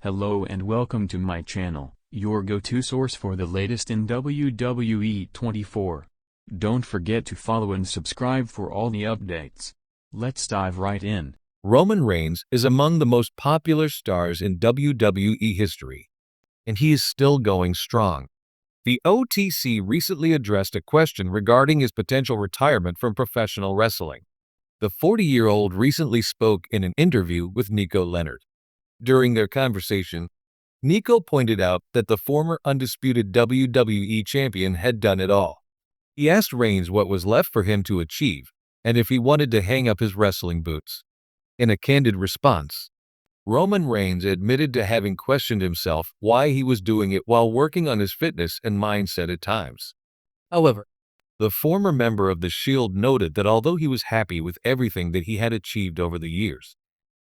Hello and welcome to my channel, your go-to source for the latest in WWE 24. Don't forget to follow and subscribe for all the updates. Let's dive right in. Roman Reigns is among the most popular stars in WWE history, and he is still going strong. The OTC recently addressed a question regarding his potential retirement from professional wrestling. The 40-year-old recently spoke in an interview with Nico Leonard. During their conversation, Nico pointed out that the former undisputed WWE champion had done it all. He asked Reigns what was left for him to achieve, and if he wanted to hang up his wrestling boots. In a candid response, Roman Reigns admitted to having questioned himself why he was doing it while working on his fitness and mindset at times. However, the former member of The Shield noted that although he was happy with everything that he had achieved over the years,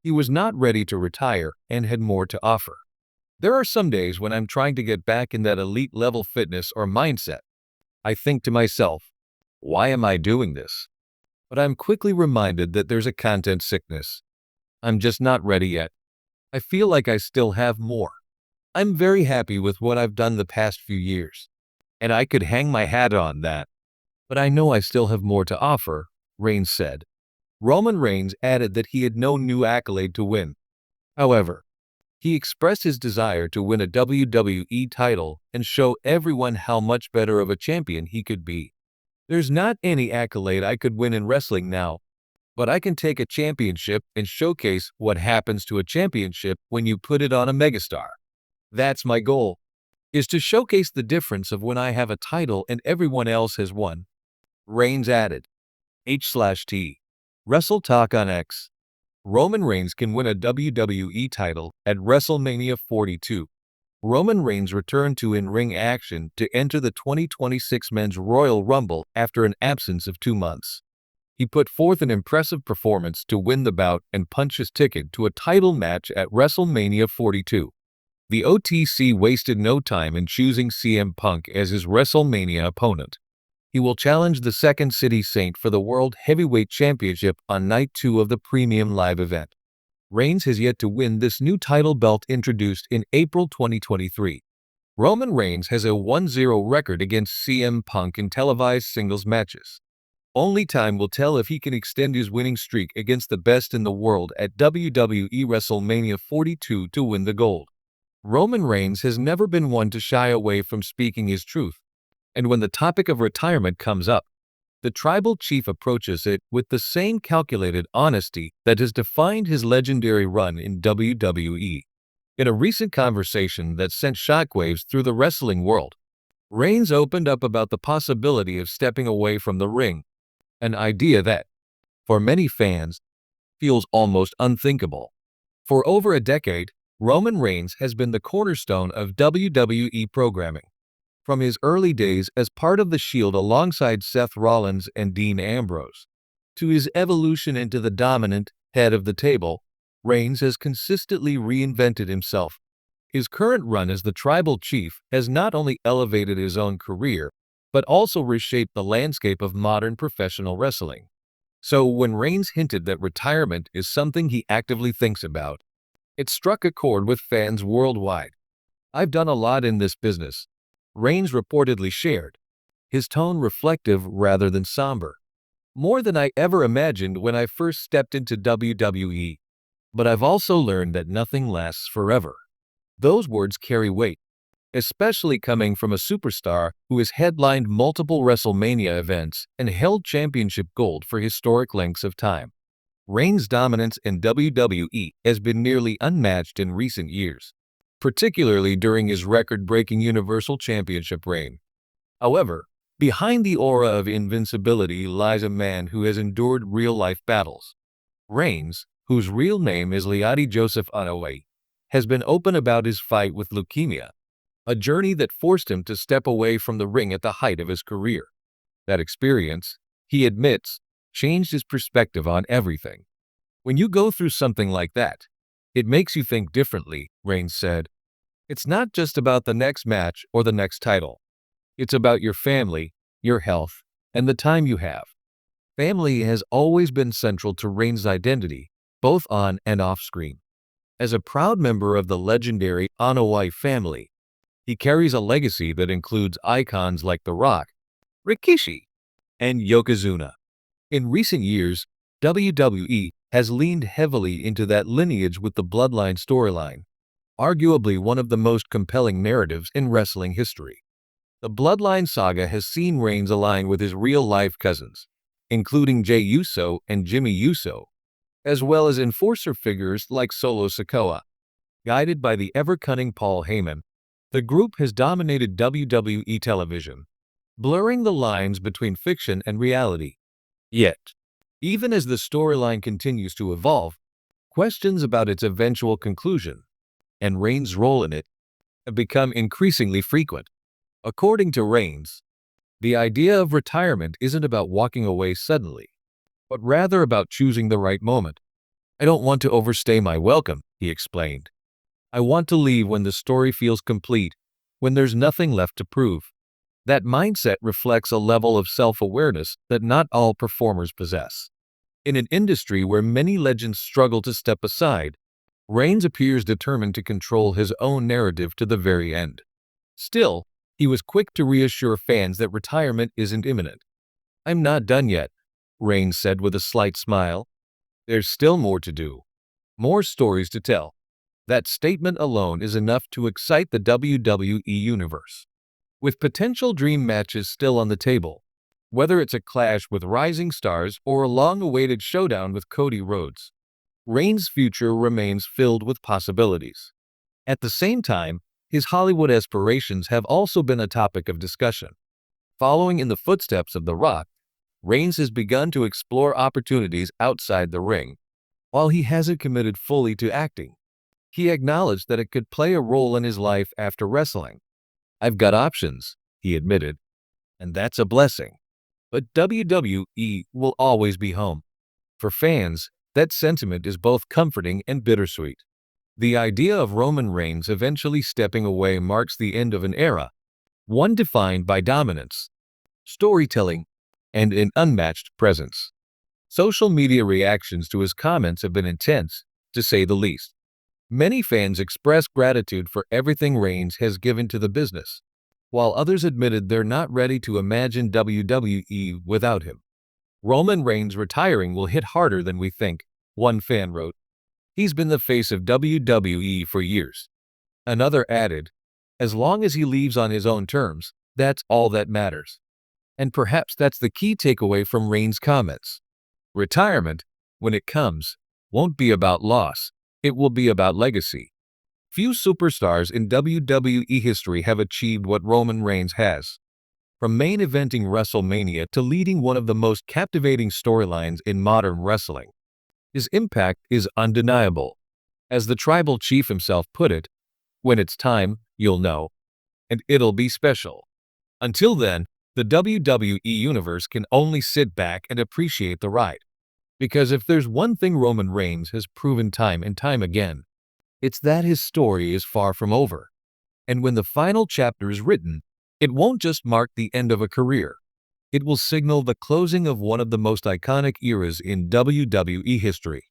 he was not ready to retire and had more to offer. There are some days when I'm trying to get back in that elite level fitness or mindset. I think to myself, why am I doing this? But I'm quickly reminded that there's a content sickness. I'm just not ready yet. I feel like I still have more. I'm very happy with what I've done the past few years, and I could hang my hat on that. But I know I still have more to offer, Reigns said. Roman Reigns added that he had no new accolade to win. However, he expressed his desire to win a WWE title and show everyone how much better of a champion he could be. There's not any accolade I could win in wrestling now, but I can take a championship and showcase what happens to a championship when you put it on a megastar. That's my goal, is to showcase the difference of when I have a title and everyone else has won. Reigns added. H/T. Wrestle Talk on X. Roman Reigns can win a WWE title at WrestleMania 42. Roman Reigns returned to in-ring action to enter the 2026 Men's Royal Rumble after an absence of 2 months. He put forth an impressive performance to win the bout and punch his ticket to a title match at WrestleMania 42. The OTC wasted no time in choosing CM Punk as his WrestleMania opponent. He will challenge the Second City Saint for the World Heavyweight Championship on Night 2 of the premium live event. Reigns has yet to win this new title belt introduced in April 2023. Roman Reigns has a 1-0 record against CM Punk in televised singles matches. Only time will tell if he can extend his winning streak against the best in the world at WWE WrestleMania 42 to win the gold. Roman Reigns has never been one to shy away from speaking his truth, and when the topic of retirement comes up, the tribal chief approaches it with the same calculated honesty that has defined his legendary run in WWE. In a recent conversation that sent shockwaves through the wrestling world, Reigns opened up about the possibility of stepping away from the ring, an idea that, for many fans, feels almost unthinkable. For over a decade, Roman Reigns has been the cornerstone of WWE programming. From his early days as part of The Shield alongside Seth Rollins and Dean Ambrose, to his evolution into the dominant head of the table, Reigns has consistently reinvented himself. His current run as the tribal chief has not only elevated his own career, but also reshaped the landscape of modern professional wrestling. So when Reigns hinted that retirement is something he actively thinks about, it struck a chord with fans worldwide. "I've done a lot in this business," Reigns reportedly shared, his tone reflective rather than somber. "More than I ever imagined when I first stepped into WWE. But I've also learned that nothing lasts forever." Those words carry weight, especially coming from a superstar who has headlined multiple WrestleMania events and held championship gold for historic lengths of time. Reigns' dominance in WWE has been nearly unmatched in recent years, particularly during his record-breaking Universal Championship reign. However, behind the aura of invincibility lies a man who has endured real-life battles. Reigns, whose real name is Leody Joseph Anoa'i, has been open about his fight with leukemia, a journey that forced him to step away from the ring at the height of his career. That experience, he admits, changed his perspective on everything. "When you go through something like that, it makes you think differently," Reigns said. "It's not just about the next match or the next title. It's about your family, your health, and the time you have." Family has always been central to Reigns' identity, both on and off screen. As a proud member of the legendary Anoa'i family, he carries a legacy that includes icons like The Rock, Rikishi, and Yokozuna. In recent years, WWE has leaned heavily into that lineage with the Bloodline storyline, arguably one of the most compelling narratives in wrestling history. The Bloodline saga has seen Reigns align with his real-life cousins, including Jey Uso and Jimmy Uso, as well as enforcer figures like Solo Sikoa. Guided by the ever-cunning Paul Heyman, the group has dominated WWE television, blurring the lines between fiction and reality. Yet, even as the storyline continues to evolve, questions about its eventual conclusion and Reigns' role in it have become increasingly frequent. According to Reigns, the idea of retirement isn't about walking away suddenly, but rather about choosing the right moment. "I don't want to overstay my welcome," he explained. "I want to leave when the story feels complete, when there's nothing left to prove." That mindset reflects a level of self-awareness that not all performers possess. In an industry where many legends struggle to step aside, Reigns appears determined to control his own narrative to the very end. Still, he was quick to reassure fans that retirement isn't imminent. "I'm not done yet," Reigns said with a slight smile. "There's still more to do, more stories to tell." That statement alone is enough to excite the WWE universe. With potential dream matches still on the table, whether it's a clash with rising stars or a long-awaited showdown with Cody Rhodes, Reigns' future remains filled with possibilities. At the same time, his Hollywood aspirations have also been a topic of discussion. Following in the footsteps of The Rock, Reigns has begun to explore opportunities outside the ring. While he hasn't committed fully to acting, he acknowledged that it could play a role in his life after wrestling. "I've got options," he admitted, "and that's a blessing." But WWE will always be home. For fans, that sentiment is both comforting and bittersweet. The idea of Roman Reigns eventually stepping away marks the end of an era, one defined by dominance, storytelling, and an unmatched presence. Social media reactions to his comments have been intense, to say the least. Many fans expressed gratitude for everything Reigns has given to the business, while others admitted they're not ready to imagine WWE without him. "Roman Reigns retiring will hit harder than we think," one fan wrote. "He's been the face of WWE for years." Another added, "As long as he leaves on his own terms, that's all that matters." And perhaps that's the key takeaway from Reigns' comments. Retirement, when it comes, won't be about loss. It will be about legacy. Few superstars in WWE history have achieved what Roman Reigns has. From main eventing WrestleMania to leading one of the most captivating storylines in modern wrestling, his impact is undeniable. As the tribal chief himself put it, "When it's time, you'll know, and it'll be special." Until then, the WWE Universe can only sit back and appreciate the ride. Because if there's one thing Roman Reigns has proven time and time again, it's that his story is far from over. And when the final chapter is written, it won't just mark the end of a career. It will signal the closing of one of the most iconic eras in WWE history.